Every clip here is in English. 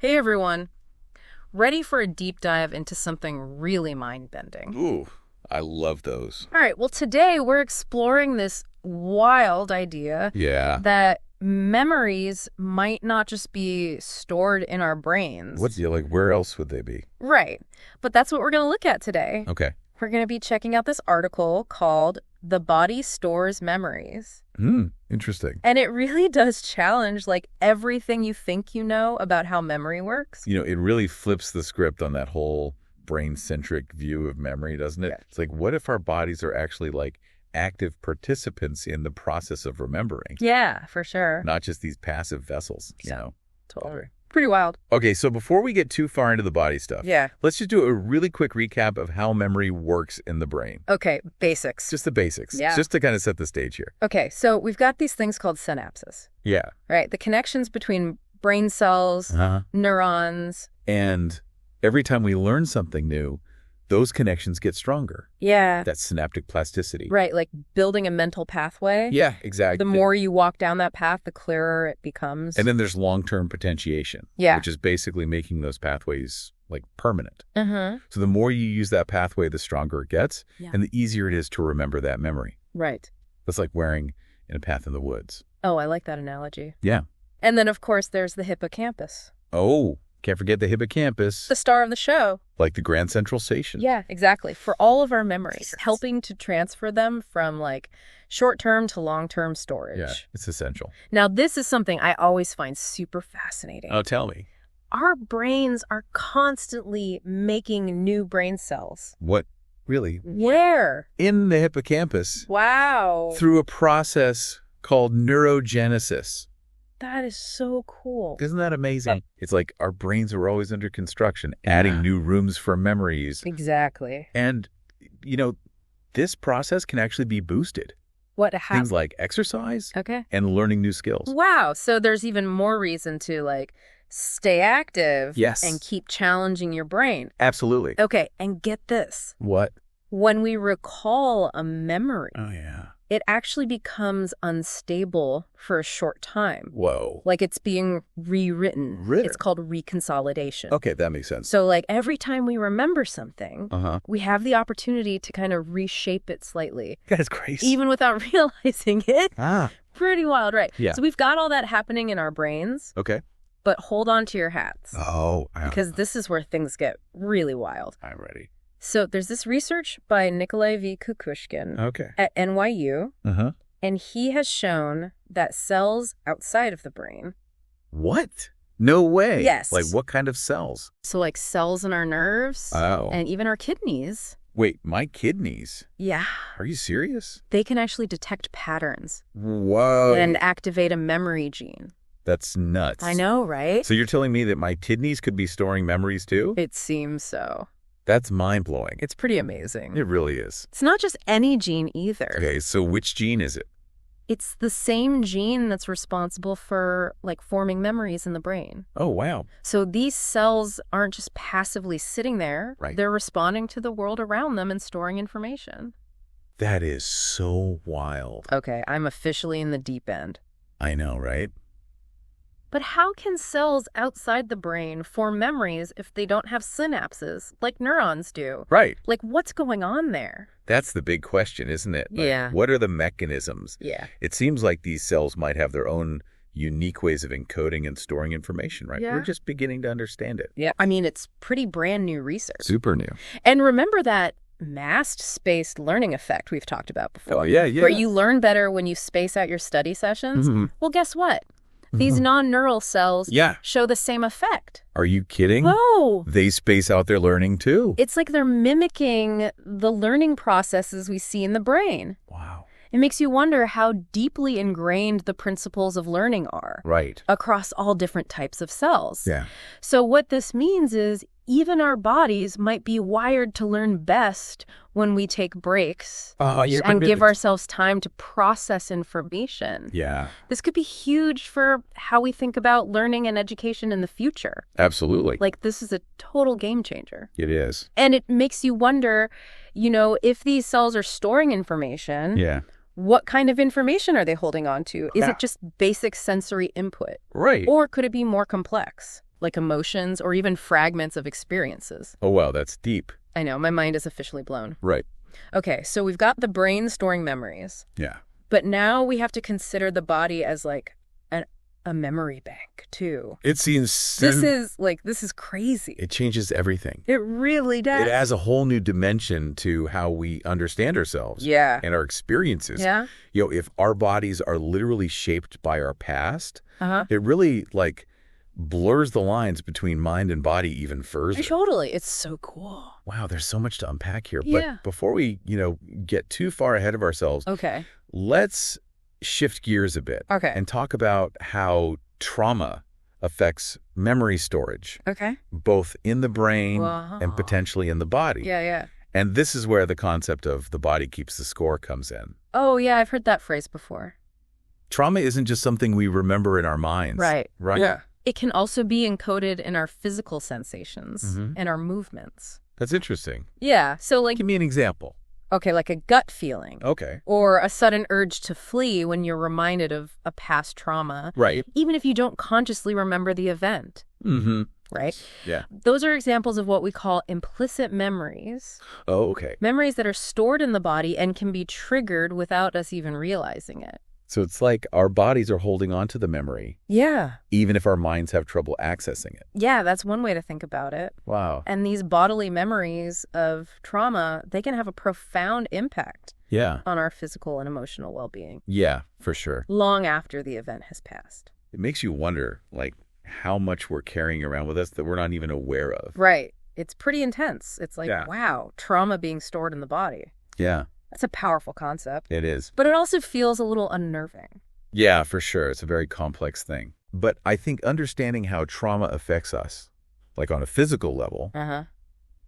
Hey everyone, ready for a deep dive into something really mind-bending? Ooh, I love those. All right, well today we're exploring this wild idea Yeah. that memories might not just be stored in our brains. Where else would they be? Right, but that's what we're going to look at today. Okay. We're going to be checking out this article called "The Body Stores Memories." Interesting. And it really does challenge everything you think you know about how memory works. It really flips the script on that whole brain-centric view of memory, doesn't it? Yeah. It's like, what if our bodies are actually active participants in the process of remembering? Yeah, for sure. Not just these passive vessels, Totally. Pretty wild. Okay, so before we get too far into the body stuff, Yeah. let's just do a really quick recap of how memory works in the brain. Okay, basics. Just the basics. Yeah. Just to kind of set the stage here. Okay, so we've got these things called synapses, Yeah. right? The connections between brain cells, neurons. And every time we learn something new, those connections get stronger. Yeah. That's synaptic plasticity. Right, like building a mental pathway. Yeah, exactly. The more you walk down that path, the clearer it becomes. And then there's long-term potentiation. Yeah. Which is basically making those pathways permanent. Mm-hmm. So the more you use that pathway, the stronger it gets, Yeah. and the easier it is to remember that memory. Right. That's like wearing in a path in the woods. Oh, I like that analogy. Yeah. And then, of course, there's the hippocampus. Oh, can't forget the hippocampus. The star of the show. Like the Grand Central Station. Yeah, exactly. For all of our memories, helping to transfer them from short-term to long-term storage. Yeah, it's essential. Now, this is something I always find super fascinating. Oh, tell me. Our brains are constantly making new brain cells. What? Really? Where? In the hippocampus. Wow. Through a process called neurogenesis. That is so cool. Isn't that amazing? It's like our brains are always under construction, adding new rooms for memories. Exactly. And, this process can actually be boosted. What Things happens? like exercise Okay. and learning new skills. Wow. So there's even more reason to stay active. Yes. And keep challenging your brain. Absolutely. Okay. And get this. What? When we recall a memory, Oh, yeah. it actually becomes unstable for a short time. Whoa. Like it's being rewritten. Really? It's called reconsolidation. Okay, that makes sense. So every time we remember something, Uh-huh. we have the opportunity to kind of reshape it slightly, That's crazy. even without realizing it. Ah. Pretty wild, right? Yeah. So we've got all that happening in our brains, Okay. but hold on to your hats Oh. because this is where things get really wild. I'm ready. So there's this research by Nikolai V. Kukushkin Okay. at NYU, Uh-huh. and he has shown that cells outside of the brain, What? No way. Yes. What kind of cells? so cells in our nerves Oh. and even our kidneys, Wait, my kidneys? yeah, Are you serious? they can actually detect patterns Whoa. and activate a memory gene. That's nuts. I know, right? So you're telling me that my kidneys could be storing memories too? It seems so. That's mind-blowing. It's pretty amazing. It really is. It's not just any gene either. Okay, so which gene is it? It's the same gene that's responsible for forming memories in the brain. Oh, wow. So these cells aren't just passively sitting there. Right. They're responding to the world around them and storing information. That is so wild. Okay, I'm officially in the deep end. I know, right? But how can cells outside the brain form memories if they don't have synapses like neurons do? Right. What's going on there? That's the big question, isn't it? Yeah. What are the mechanisms? Yeah. It seems like these cells might have their own unique ways of encoding and storing information, right? Yeah. We're just beginning to understand it. Yeah. I mean, it's pretty brand new research. Super new. And remember that masked-spaced learning effect we've talked about before? Oh, yeah. Where you learn better when you space out your study sessions? Mhm. Well, guess what? These non-neural cells Yeah. show the same effect. Are you kidding? Oh! They space out their learning too. It's like they're mimicking the learning processes we see in the brain. Wow. It makes you wonder how deeply ingrained the principles of learning are Right. across all different types of cells. Yeah. So what this means is even our bodies might be wired to learn best when we take breaks and give ourselves time to process information. Yeah, This could be huge for how we think about learning and education in the future. absolutely. This is a total game changer. It is. And it makes you wonder, if these cells are storing information, Yeah. what kind of information are they holding on to? Is it just basic sensory input? Right. Or could it be more complex? like emotions or even fragments of experiences. Oh, wow, that's deep. I know, my mind is officially blown. Right. Okay, so we've got the brain storing memories. Yeah. But now we have to consider the body as like a memory bank, too. It seems... This is crazy. It changes everything. It really does. It adds a whole new dimension to how we understand ourselves. Yeah. And our experiences. Yeah. If our bodies are literally shaped by our past, it really, blurs the lines between mind and body even further. Totally. It's so cool. Wow, there's so much to unpack here. Yeah. But before we, get too far ahead of ourselves, okay, let's shift gears a bit. Okay. And talk about how trauma affects memory storage. Okay. Both in the brain Wow. and potentially in the body. Yeah. And this is where the concept of the body keeps the score comes in. Oh, yeah, I've heard that phrase before. Trauma isn't just something we remember in our minds. Right. Yeah. It can also be encoded in our physical sensations and our movements. That's interesting. Yeah, so Give me an example. Okay, like a gut feeling. Okay. Or a sudden urge to flee when you're reminded of a past trauma. Right. Even if you don't consciously remember the event. Mm-hmm. Right? Yeah. Those are examples of what we call implicit memories. Oh, okay. Memories that are stored in the body and can be triggered without us even realizing it. So it's like our bodies are holding on to the memory. Yeah. Even if our minds have trouble accessing it. Yeah, that's one way to think about it. Wow. And these bodily memories of trauma, they can have a profound impact on our physical and emotional well-being. Yeah, for sure. Long after the event has passed. It makes you wonder, how much we're carrying around with us that we're not even aware of. Right. It's pretty intense. It's like, Yeah. wow, trauma being stored in the body. Yeah. That's a powerful concept. It is. But it also feels a little unnerving. Yeah, for sure. It's a very complex thing. But I think understanding how trauma affects us, on a physical level,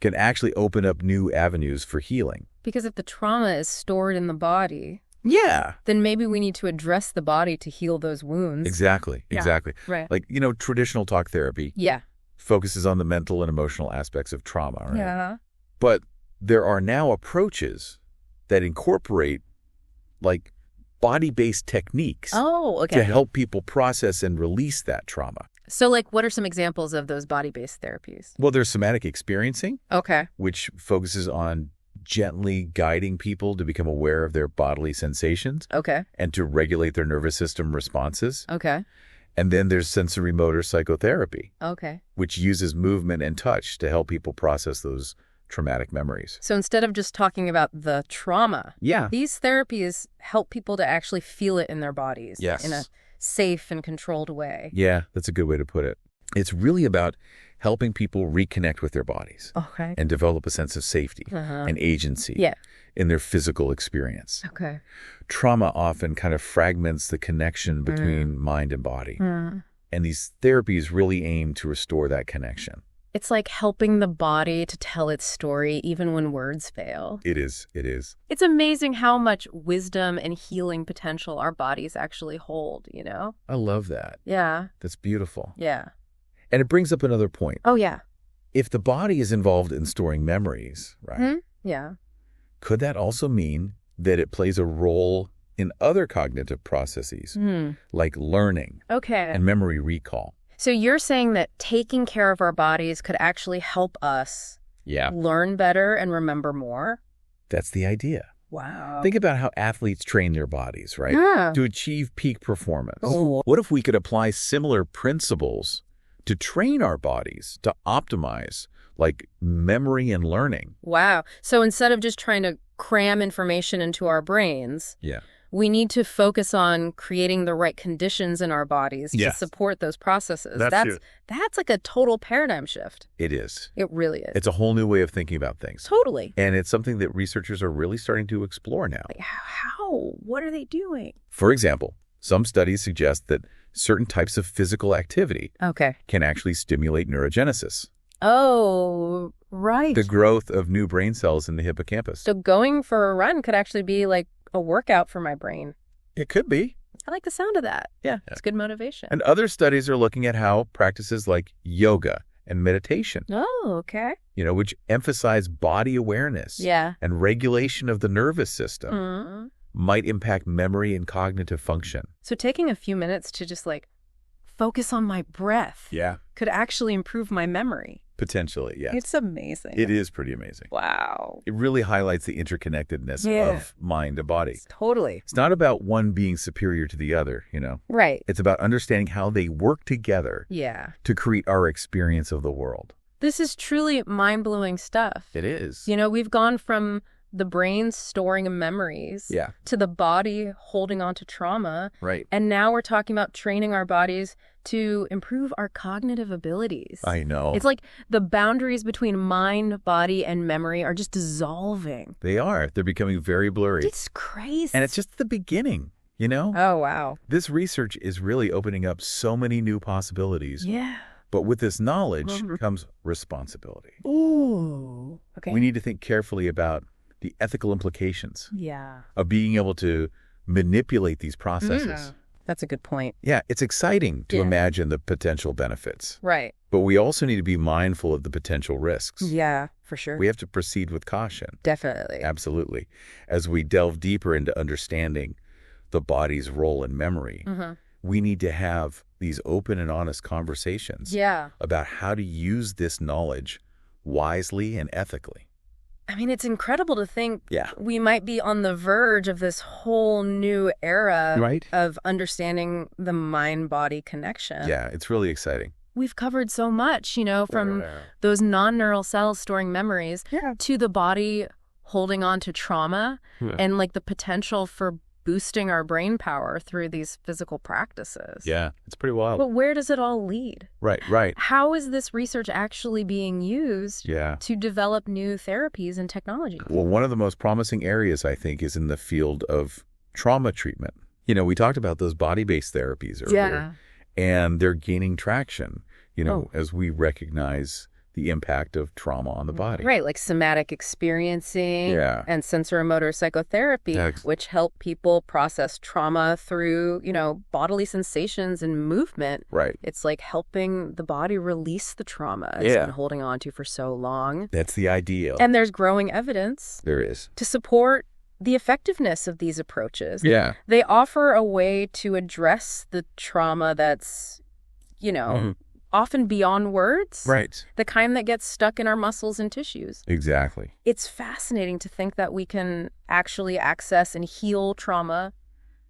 can actually open up new avenues for healing. Because if the trauma is stored in the body, Yeah. then maybe we need to address the body to heal those wounds. Exactly. Yeah. Exactly. Right. Traditional talk therapy Yeah. focuses on the mental and emotional aspects of trauma, right? Yeah. But there are now approaches that incorporate body-based techniques Oh, okay. to help people process and release that trauma. So, what are some examples of those body-based therapies? Well, there's somatic experiencing, Okay. which focuses on gently guiding people to become aware of their bodily sensations Okay. and to regulate their nervous system responses. Okay. And then there's sensory motor psychotherapy, Okay. which uses movement and touch to help people process those traumatic memories. So instead of just talking about the trauma, Yeah. these therapies help people to actually feel it in their bodies. Yes. In a safe and controlled way. Yeah, that's a good way to put it. It's really about helping people reconnect with their bodies Okay. and develop a sense of safety and agency Yeah. in their physical experience. Okay. Trauma often kind of fragments the connection between mind and body. And these therapies really aim to restore that connection. It's like helping the body to tell its story even when words fail. It is. It is. It's amazing how much wisdom and healing potential our bodies actually hold, I love that. Yeah. That's beautiful. Yeah. And it brings up another point. Oh, yeah. If the body is involved in storing memories, right? Yeah. Could that also mean that it plays a role in other cognitive processes, like learning Okay. and memory recall? So you're saying that taking care of our bodies could actually help us learn better and remember more? That's the idea. Wow. Think about how athletes train their bodies, right? Yeah. To achieve peak performance. Oh. What if we could apply similar principles to train our bodies to optimize memory and learning? Wow. So instead of just trying to cram information into our brains, we need to focus on creating the right conditions in our bodies to support those processes. That's like a total paradigm shift. It is. It really is. It's a whole new way of thinking about things. Totally. And it's something that researchers are really starting to explore now. How? What are they doing? For example, some studies suggest that certain types of physical activity can actually stimulate neurogenesis. Oh, right. The growth of new brain cells in the hippocampus. So going for a run could actually be like a workout for my brain. It could be. I like the sound of that. Yeah. It's good motivation. And other studies are looking at how practices like yoga and meditation, Oh, okay. which emphasize body awareness and regulation of the nervous system, might impact memory and cognitive function. So taking a few minutes to just focus on my breath Yeah. could actually improve my memory. Potentially, yes. It's amazing. It is pretty amazing. Wow. It really highlights the interconnectedness of mind and body. Totally. It's not about one being superior to the other, Right. It's about understanding how they work together to create our experience of the world. This is truly mind-blowing stuff. It is. We've gone from the brain storing memories to the body holding on to trauma. Right. And now we're talking about training our bodies to improve our cognitive abilities. I know. It's like the boundaries between mind, body, and memory are just dissolving. They are. They're becoming very blurry. It's crazy. And it's just the beginning, Oh, wow. This research is really opening up so many new possibilities. Yeah. But with this knowledge comes responsibility. Ooh. Okay. We need to think carefully about the ethical implications of being able to manipulate these processes. That's a good point. Yeah, it's exciting to imagine the potential benefits. Right. But we also need to be mindful of the potential risks. Yeah, for sure. We have to proceed with caution. Definitely. Absolutely. As we delve deeper into understanding the body's role in memory, we need to have these open and honest conversations about how to use this knowledge wisely and ethically. I mean, it's incredible to think we might be on the verge of this whole new era of understanding the mind-body connection. Yeah, it's really exciting. We've covered so much, from those non-neural cells storing memories to the body holding on to trauma and the potential for boosting our brain power through these physical practices. Yeah, it's pretty wild. But where does it all lead? Right. How is this research actually being used to develop new therapies and technologies? Well, one of the most promising areas, I think, is in the field of trauma treatment. We talked about those body-based therapies earlier, and they're gaining traction, as we recognize the impact of trauma on the body. Right, like somatic experiencing and sensorimotor psychotherapy, which help people process trauma through, bodily sensations and movement. Right. It's like helping the body release the trauma it's been holding on to for so long. That's the ideal. And there's growing evidence. There is. To support the effectiveness of these approaches. Yeah. They offer a way to address the trauma that's, often beyond words. Right. The kind that gets stuck in our muscles and tissues. Exactly. It's fascinating to think that we can actually access and heal trauma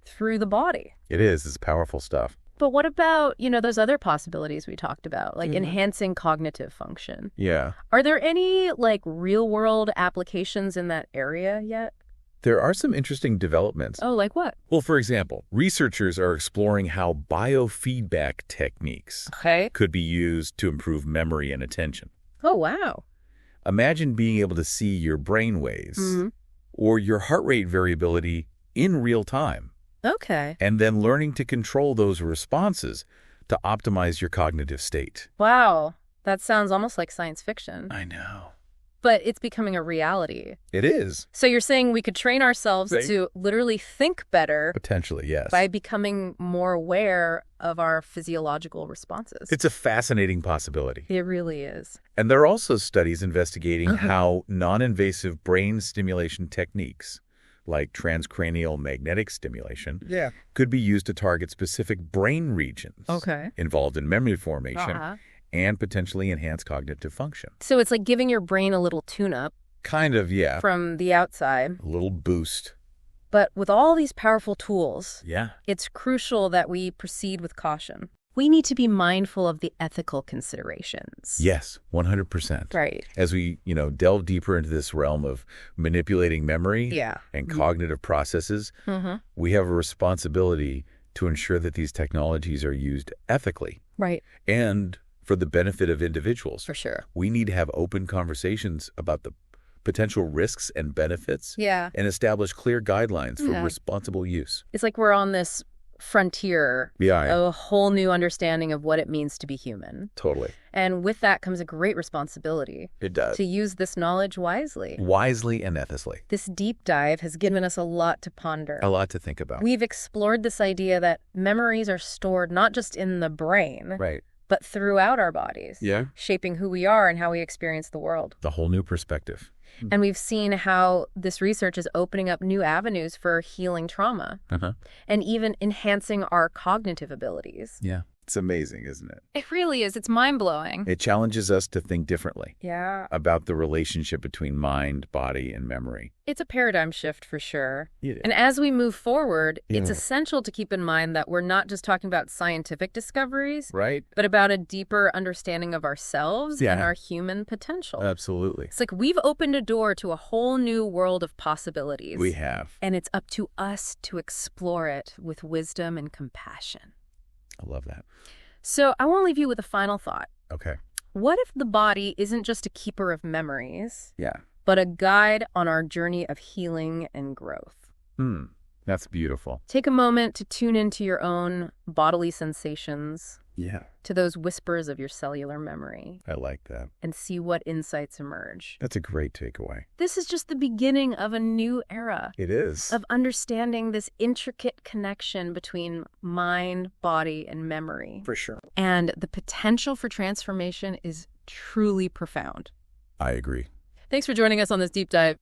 through the body. It is. It's powerful stuff. But what about, those other possibilities we talked about, like enhancing cognitive function? Yeah. Are there any, real-world applications in that area yet? There are some interesting developments. Oh, like what? Well, for example, researchers are exploring how biofeedback techniques could be used to improve memory and attention. Oh, wow. Imagine being able to see your brain waves or your heart rate variability in real time. Okay. And then learning to control those responses to optimize your cognitive state. Wow. That sounds almost like science fiction. I know. But it's becoming a reality. It is. So you're saying we could train ourselves to literally think better. Potentially, yes. By becoming more aware of our physiological responses. It's a fascinating possibility. It really is. And there are also studies investigating how non-invasive brain stimulation techniques, like transcranial magnetic stimulation, could be used to target specific brain regions involved in memory formation and potentially enhance cognitive function. So it's like giving your brain a little tune-up. Kind of, yeah. From the outside. A little boost. But with all these powerful tools, it's crucial that we proceed with caution. We need to be mindful of the ethical considerations. Yes, 100%. Right. As we, delve deeper into this realm of manipulating memory and cognitive processes, we have a responsibility to ensure that these technologies are used ethically. Right. And for the benefit of individuals. For sure. We need to have open conversations about the potential risks and benefits and establish clear guidelines for responsible use. It's like we're on this frontier, a whole new understanding of what it means to be human. Totally. And with that comes a great responsibility. It does. To use this knowledge wisely. Wisely and ethically. This deep dive has given us a lot to ponder. A lot to think about. We've explored this idea that memories are stored not just in the brain, but throughout our bodies, shaping who we are and how we experience the world. The whole new perspective. And we've seen how this research is opening up new avenues for healing trauma and even enhancing our cognitive abilities. Yeah. It's amazing, isn't it? It really is. It's mind-blowing. It challenges us to think differently. Yeah. About the relationship between mind, body, and memory. It's a paradigm shift for sure. It is. And as we move forward, it's essential to keep in mind that we're not just talking about scientific discoveries, right? But about a deeper understanding of ourselves and our human potential. Absolutely. It's like we've opened a door to a whole new world of possibilities. We have. And it's up to us to explore it with wisdom and compassion. I love that. So I want to leave you with a final thought. Okay. What if the body isn't just a keeper of memories, yeah, but a guide on our journey of healing and growth? That's beautiful. Take a moment to tune into your own bodily sensations. Yeah. To those whispers of your cellular memory. I like that. And see what insights emerge. That's a great takeaway. This is just the beginning of a new era. It is. Of understanding this intricate connection between mind, body, and memory. For sure. And the potential for transformation is truly profound. I agree. Thanks for joining us on this deep dive.